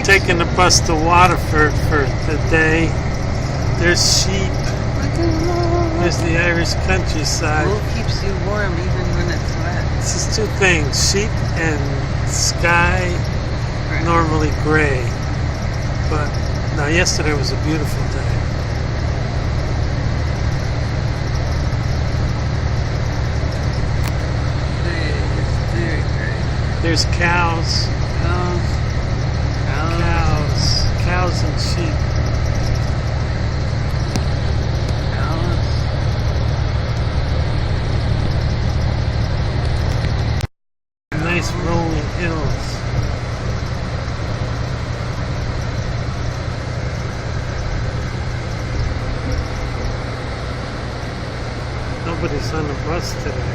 taking the bus to Waterford for the day. There's sheep. There's the Irish countryside. Wool keeps you warm even when it's wet. This is two things, sheep and sky, normally gray. But now yesterday was a beautiful day. It's very great. There's cows. Cows and sheep. Nice rolling hills. Nobody's on the bus today.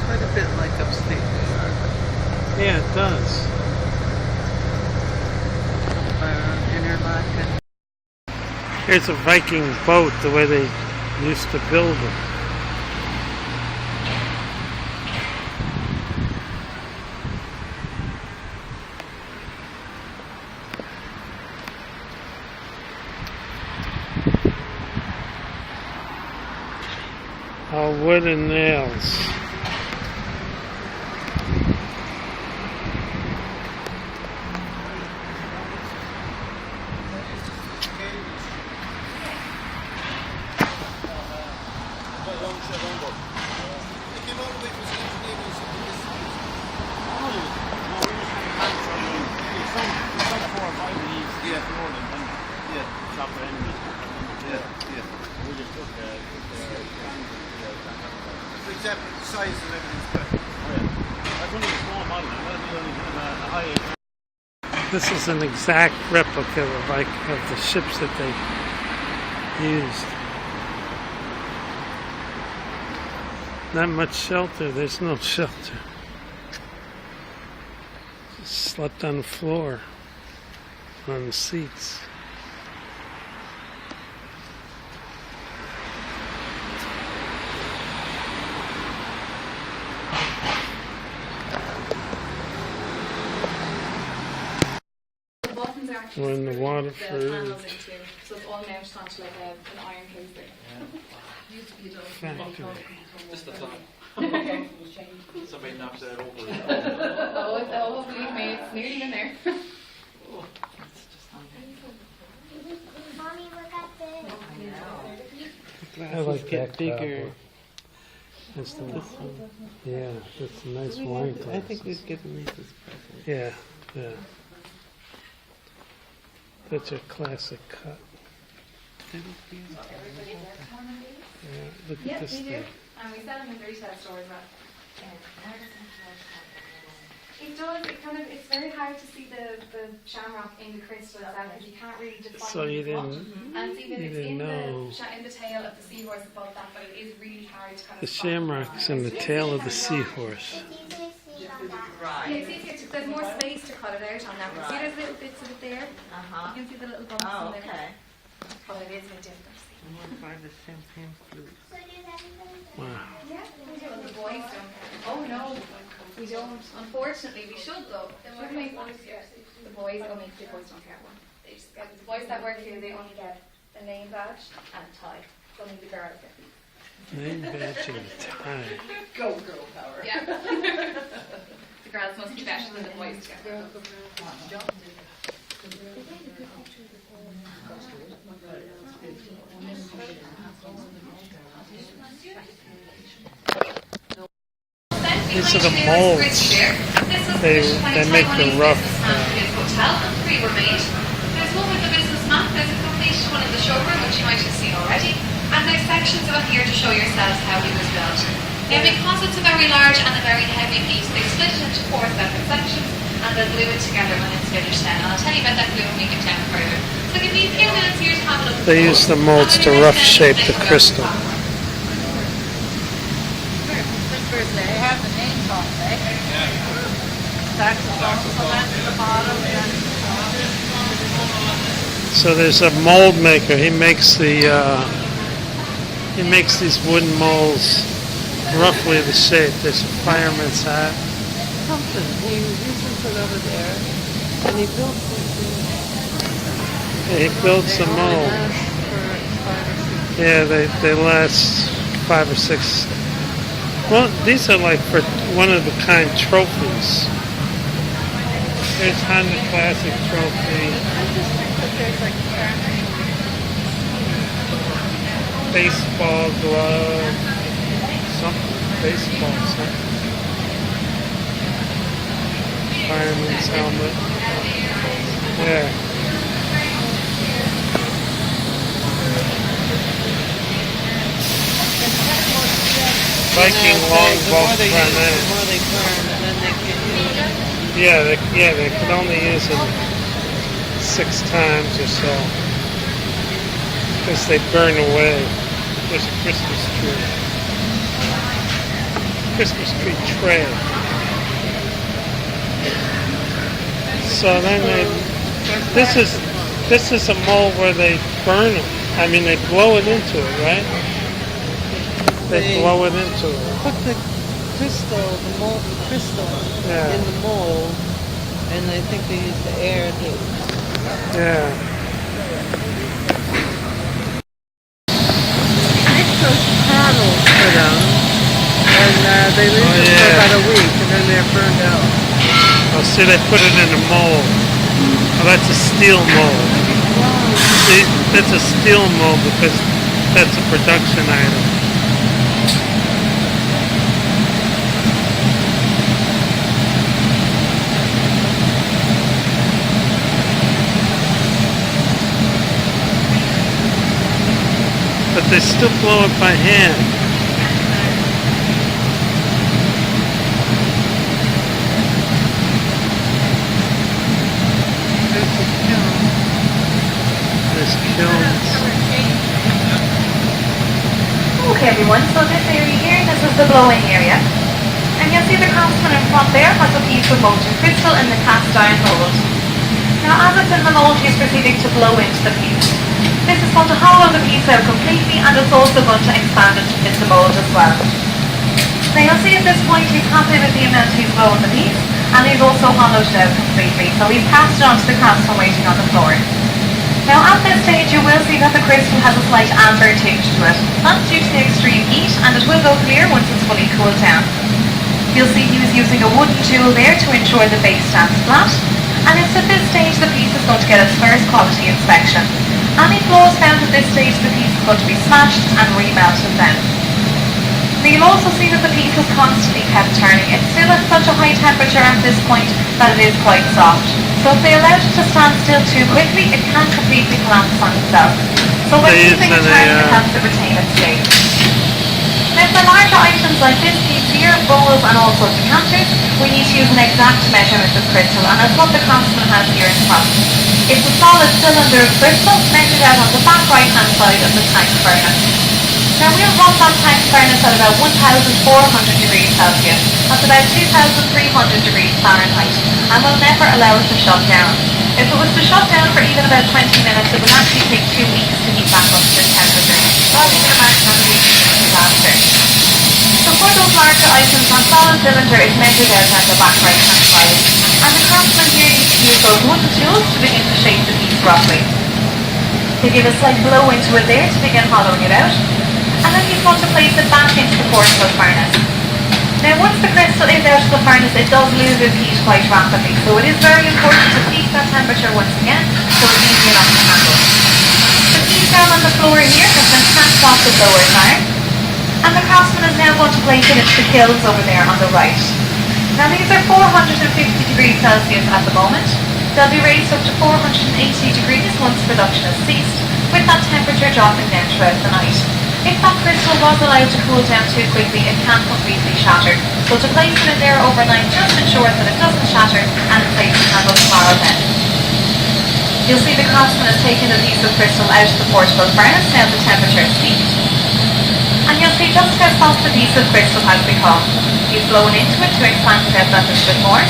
Quite a bit like upstate New York. Yeah, it does. Interlaken. Here's a Viking boat, the way they used to build them. All wood and nails. Size and everything's perfect. That's only a small model. That'll be only a high. This is an exact replica of the ships that they used. Not much shelter. There's no shelter. Just slept on the floor, on the seats. We're in the Waterford so it's all mounted onto like an iron casing. Just a thought. Somebody knocks that over. Oh, believe me, it's nearly in there. Mommy, look at this. I like that bigger. That's the one. Yeah, that's a nice wine glass. I think we've given these as presents. Yeah, yeah. That's a classic cut. Yeah, look at this we do. thing. And we sell them in the retail store as well. It does, it's very hard to see the shamrock in the crystal itself because you can't really define So you it as much. didn't, And see that you it's didn't know. in the tail of the seahorse above that, but it is really hard to kind of The spot. shamrock's in the tail of the seahorse. Yeah, it's easier to, there's more space to cut it out on that one. See there's little bits of it there? You can see the little bumps in there. But it is a bit different. I'm going to buy the champagne flute. Wow. Yeah, we do. The boys don't. Oh no, we don't. Unfortunately, we should though. The boys don't make the boys don't get one. They just get the boys that work here. They only get the name badge and tie. Only the girls get these. Name badge and tie. Go girl power. Yeah. The girls must be better than the boys to get them. These are the molds. They make the rough. Three were made. There's one with the business map. There's a complete one in the showroom, which you might have seen already. And there's sections of it here to show yourselves how it was built. Now, because it's a very large and a very heavy piece, they split it into 4 separate sections and they'll glue it together when it's finished then. And I'll tell you about that glue when we get down further. So give me a few minutes here to have a look. They use the molds to rough shape the crystal. They have the names on it. Saxophone at the bottom. So there's a mold maker. He makes these wooden molds roughly the shape. There's a fireman's hat. Something. He uses it over there. And he built something. Yeah, he builds a mold. Yeah, they last 5 or 6. Well, these are like for one of the kind trophies. There's Honda Classic trophy. Baseball glove. Something. Baseball something. Fireman's helmet. Yeah. Viking longbow the more grenade. they burn, and then they can use it. Yeah, they could only use it 6 times or so. Because they burn away. There's a Christmas tree. Christmas tree tray. So then this is a mold where they burn it. I mean, they blow it into it, right? They blow it into it. Put the molten crystal Yeah. in the mold, and I think they use the air to. Yeah. Make those panels for them, and they leave them for about a week, and then they're burned out. Oh, see, they put it in a mold. Oh, that's a steel mold. See, that's a steel mold because that's a production item. But they still blow it by hand. There's kilns. Okay everyone, so this area here, this is the blowing area. And you'll see the craftsman in front there has a piece of molten crystal in the cast iron mold. Now as it's in the mold, he's proceeding to blow into the piece. This is going to hollow the piece out completely, and it's also going to expand it in the mold as well. Now you'll see at this point he's happy with the amount he's blown the piece, and he's also hollowed it out completely. So he's passed it on to the craftsman waiting on the floor. Now at this stage you will see that the crystal has a slight amber tinge to it. That's due to the extreme heat, and it will go clear once it's fully cooled down. You'll see he was using a wooden tool there to ensure the base stands flat, and it's at this stage the piece is going to get its first quality inspection. Any flaws found at this stage, the piece is going to be smashed and remelted then. Now you'll also see that the piece is constantly kept turning. It's still at such a high temperature at this point that it is quite soft. So if they allowed it to stand still too quickly, it can completely collapse on itself. So by keeping it turning, it helps it retain its shape. Now for larger items like this piece here, bowls and also decanters, we need to use an exact measurement of crystal, and that's what the craftsman has here in front. It's a solid cylinder of crystal measured out on the back right hand side of the tank furnace. Now we'll run that tank furnace at about 1400 degrees Celsius. That's about 2300 degrees Fahrenheit, and we'll never allow it to shut down. If it was to shut down for even about 20 minutes, it would actually take 2 weeks to heat back up to this temperature. So as you can imagine, that would be a disaster. So for those larger items, our solid cylinder is measured out at the back right hand side, and the craftsman here needs to use those wooden tools to begin to shape the piece roughly. They give a slight blow into it there to begin hollowing it out, and then he's going to place it back into the porcelain furnace. Now once the crystal is out of the furnace, it does lose its heat quite rapidly, so it is very important to keep that temperature once again so it's easy enough to handle. The piece down on the floor here has been tapped off the blower's arm, and the craftsman is now going to place it into the kilns over there on the right. Now these are 450 degrees Celsius at the moment. They'll be raised up to 480 degrees once production has ceased, with that temperature dropping down throughout the night. If that crystal was allowed to cool down too quickly, it can completely shatter. So to place it in there overnight just ensures that it doesn't shatter and it's safe to handle tomorrow then. You'll see the craftsman has taken a piece of crystal out of the portable furnace now the temperature is peaked. And you'll see just how soft the piece of crystal has become. He's blown into it to expand it out that little bit more,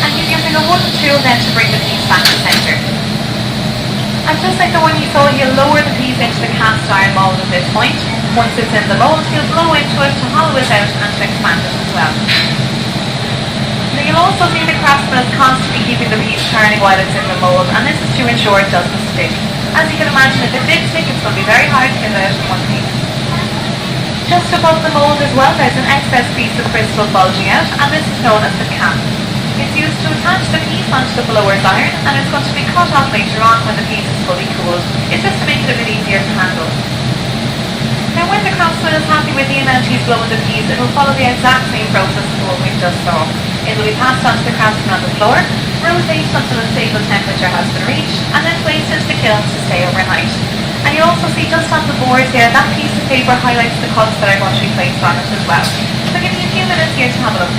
and he's using a wooden tool then to bring the piece back to centre. And just like the one you saw, he'll lower the piece into the cast iron mould at this point, Once it's in the mould, he'll blow into it to hollow it out and to expand it as well. Now you'll also see the craftsman is constantly keeping the piece turning while it's in the mould, and this is to ensure it doesn't stick. As you can imagine, if it did stick, it's going to be very hard to get it out in one piece. Just above the mould as well, there's an excess piece of crystal bulging out, and this is known as the cap. It's used to attach the piece onto the blower's iron, and it's going to be cut off later on when the piece is fully cooled. It's just to make it a bit easier to handle. Now when the craftsman is happy with the amount he's blowing the piece, it will follow the exact same process as the one we've just saw. It will be passed on to the craftsman on the floor, rotated until a stable temperature has been reached, and then placed into the kiln to stay overnight. And you'll also see just on the board here, that piece of paper highlights the cuts that are going to be placed on it as well. So give me a few minutes here to have a look.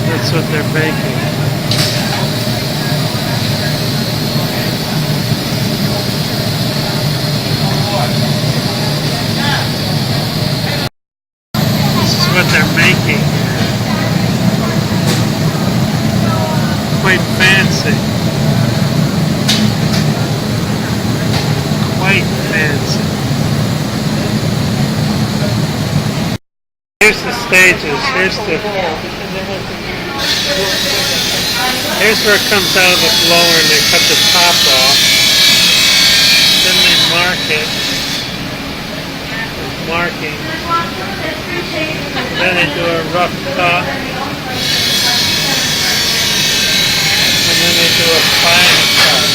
That's what they're baking. This is what they're making. Quite fancy. Quite fancy. Here's the stages. Here's where it comes out of the blower and they cut the top off. Then they mark it. With marking. Then they do a rough cut. And then they do a fine cut.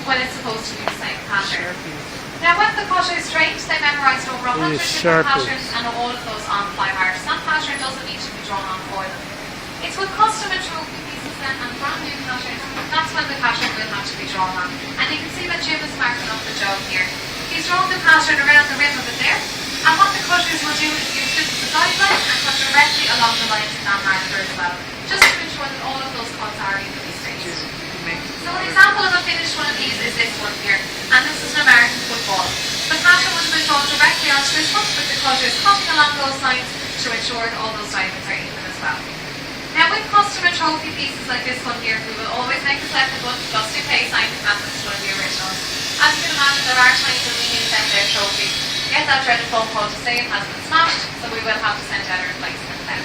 Well, it's supposed to be the same pattern. Now, when the cutter is trained, they memorised over 100 different patterns and all of those on fly marks. That pattern doesn't need to be drawn on for them. It's with custom and trophy pieces then and brand new patterns, that's when the pattern will have to be drawn on. And you can see that Jim is marking up the job here. He's drawn the pattern around the rim of it there. And what the cutters will do is use this as a guideline and cut directly along the lines of that marker as well, just to ensure that all of those cuts are evenly spaced. So an example of a finished one of these is this one here, and this is an American football. The pattern would have been drawn directly onto this one, with the cutters cutting along those lines to ensure that all those diamonds are even as well. Now with custom and trophy pieces like this one here, we will always make a second one just in case anything happens to one of the originals. As you can imagine, there are times when we need to send out trophies. Get that dreaded phone call to say it has been smashed, so we will have to send out a replacement then.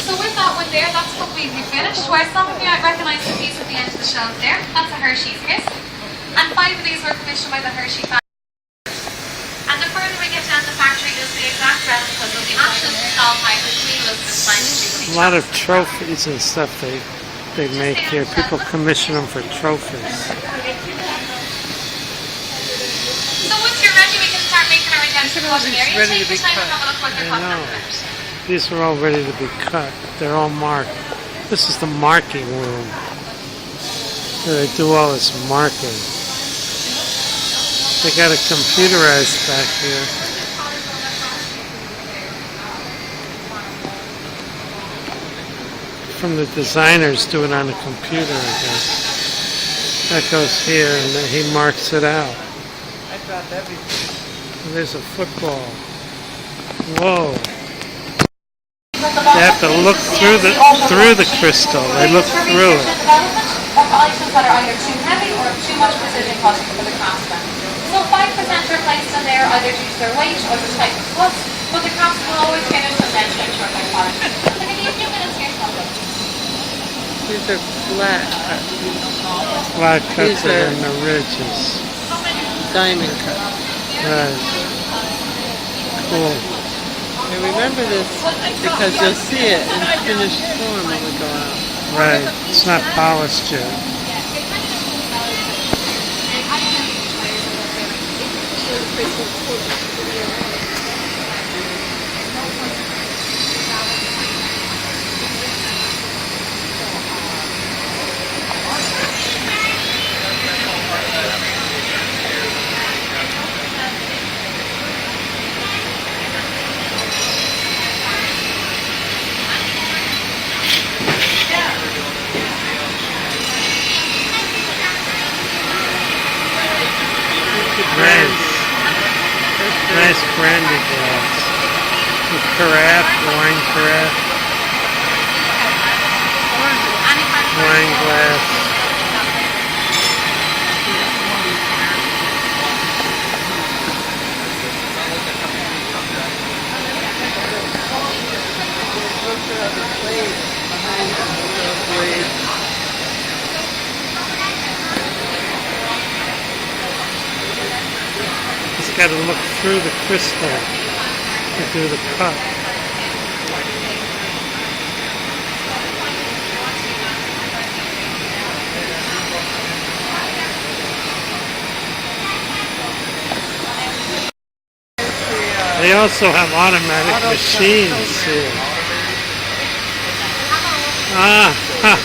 So with that one there, that's completely finished. Where some of you might recognise the piece at the end of the shelf there, that's a Hershey's Kiss. And 5 of these were commissioned by the Hershey family. And the further we get down the factory, you'll see exact replicas of the actual stall type which we will design to do. A lot of trophies and stuff they make here. People commission them for trophies. So once you're ready, we can start making our indented cutting area. ready Take to your be time and cut. have a look what they're I cutting know. at the minute. These are all ready to be cut. They're all marked. This is the marking room. Where they do all this marking. They got it computerized back here. From the designers do it on a computer, I guess. That goes here and then he marks it out. I thought that'd be And there's a football. Whoa. They have to look through the crystal. They look through it. Of items that are either too heavy or too much precision cutting for the craftsman. So 5% are placed in there either due to their weight or the type of cut. But the crops will always finish and then to ensure their quality. So give you a few minutes here, Sandra. These are flat cuts. Flat cuts These are are- in the ridges. Diamond cuts. Right. Cool. I remember this because you'll see it in finished form when we go out. Right. It's not polished yet. Nice brandy glass. With carafe, wine carafe, wine glass. Just got to look through the crystal to do the cut. They also have automatic machines here. Ah, ha.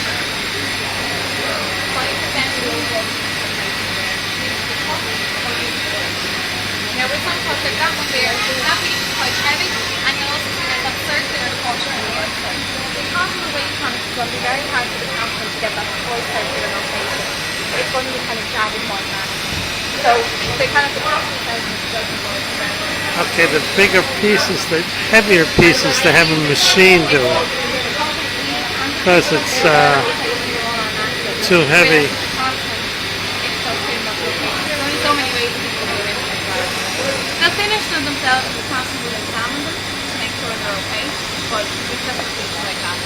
Now with some cuts like that one there, that piece is quite heavy, and you'll also see that that circular culture on the outside. Because of the weight on it, it's going to be very hard for the craftsman to get that full circular rotation. It's going to be kind of jagged more than that. So they kind of the craftsman says it doesn't work better. Okay, the bigger pieces, the heavier pieces, they have a machine do it. Because it's too heavy. So many ways to do it. They'll finish them themselves, the craftsman will examine them to make sure they're okay, but it's just a piece like that.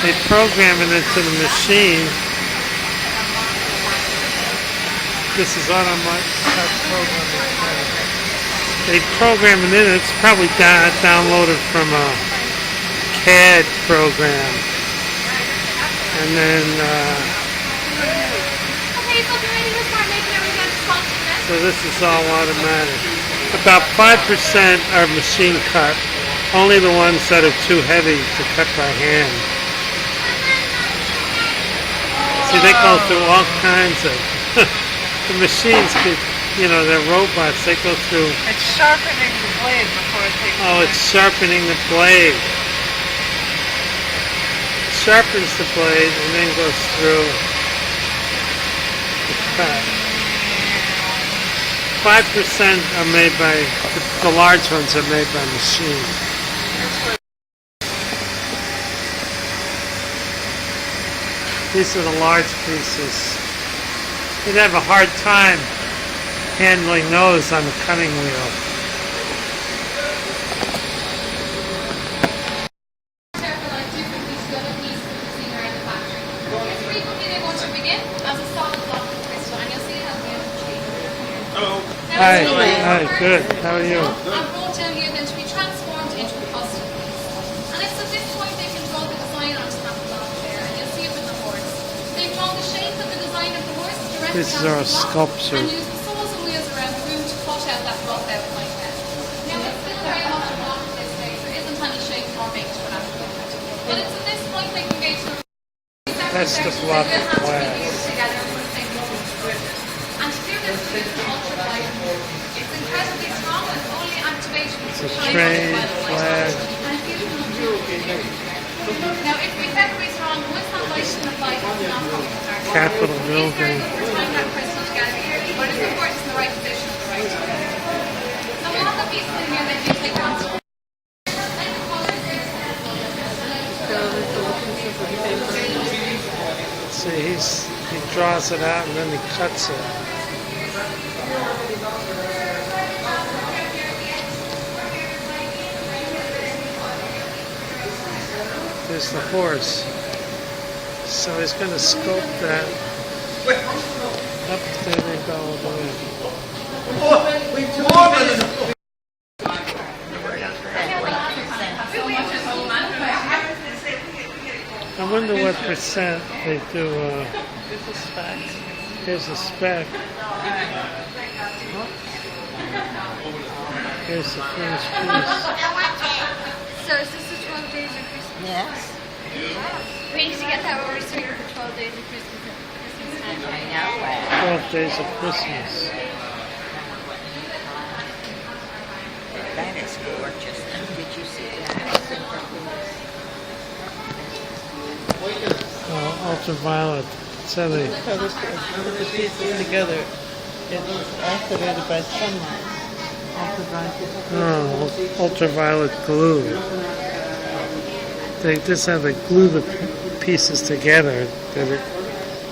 They program it into the machine. This is automatic programming. They program it in. It's probably downloaded from a CAD program. And then, Okay, so if you're ready to start making everything function then. so this is all automatic. About 5% are machine cut. Only the ones that are too heavy to cut by hand. See, they go through all kinds of... the machines, they're robots. They go through... It's sharpening the blade before it takes Oh, it's sharpening the blade. Sharpens the blade and then goes through the cut. 5% are made by, the large ones are made by machine. These are the large pieces. You'd have a hard time handling those on the cutting wheel. Hi, good. How are you? And brought down here then to be transformed into a custom piece. And it's at this point they can draw the design onto that block there, and you'll see it with the horse. They've drawn the shape of the design of the horse directly This is onto our the block, sculpture. and use the saws and wheels around the room to cut out that rough out like that. Now it's still very much a block at this stage. There isn't any shape or make to it at the moment. But it's at this point they can go to That's the block of glass. together and put the same level to it. And to do this, we use an ultraviolet. It's incredibly strong and only activated It's a train, flag. Now, it's incredibly strong. Once that light is applied, it's not going to start. Capitol These building. are the time that crystal together, but it's important in the right position at the right time. So we'll have the pieces in here that you take on. See, he draws it out and then he cuts it. There's the horse. So he's going to sculpt that. Up there they go all the way. I wonder what percent they do. Here's the spec. Here's the finished piece. So is this the 12 days of Christmas? Yes. We need to get that when we're serving for 12 days of Christmas time. I know. 12 days of Christmas. That is gorgeous. Did you see that? Ultraviolet. So they, So this put the pieces together. It was activated by sunlight. ultraviolet glue. This is how they glue the pieces together. They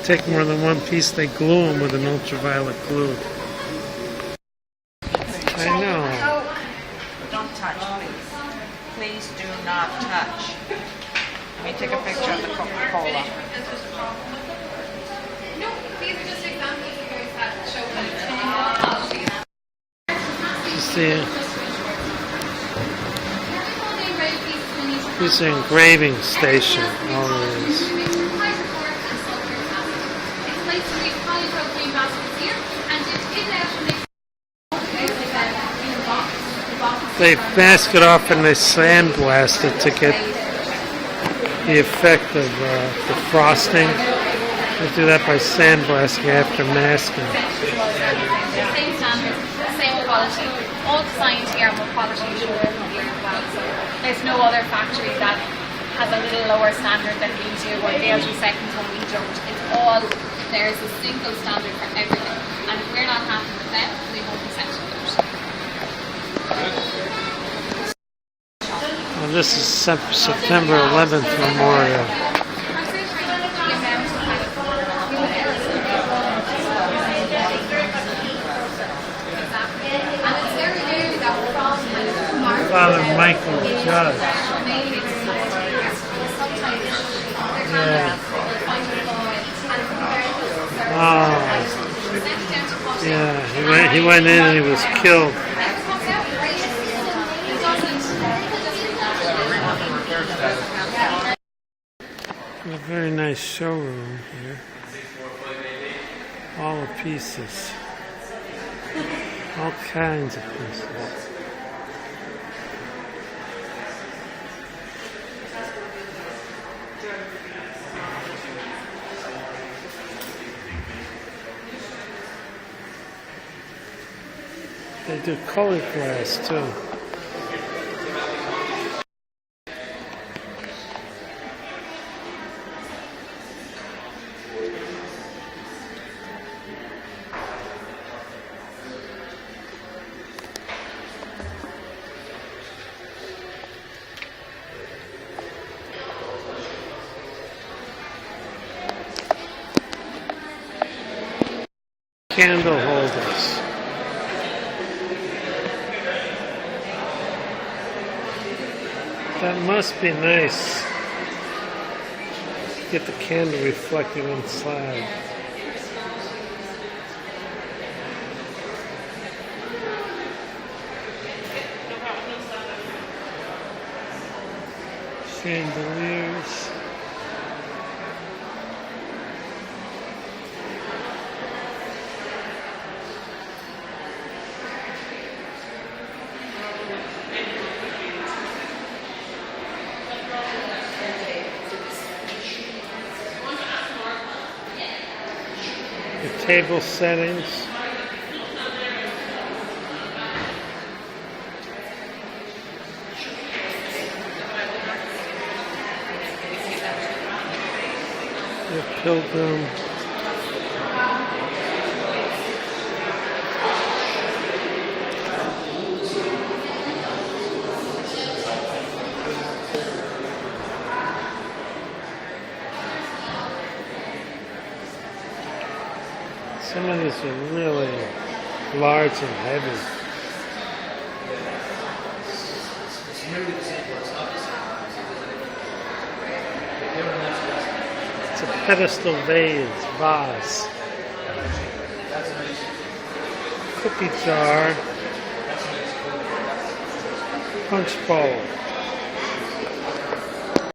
take more than one piece, they glue them with an ultraviolet glue. I know. Don't touch, please. Please do not touch. Let me take a picture of the Coca-Cola. No, these are just examples of those that show quality. You see, this is an engraving station. All it is. They mask it off and they sandblast it to get the effect of the frosting. They do that by sandblasting after masking. Same standard, same quality. All designed here and quality assured here as well. So there's no other factory that has a little lower standard than we do, or they'll do seconds when we don't. It's all, there's a single standard for everything. And if we're not happy with them, we won't be sent to it. Well, this is September 11th Memorial. Father Michael Judge. Yeah. Oh. Yeah, he went in and he was killed. A very nice showroom here. All the pieces. All kinds of pieces. They do colored glass too. Candle holders. That must be nice. Get the candle reflecting on the slab. Chandeliers. The table settings. The pilgrim. Some of these are really large and heavy. pedestal vase. Cookie jar. Punch bowl.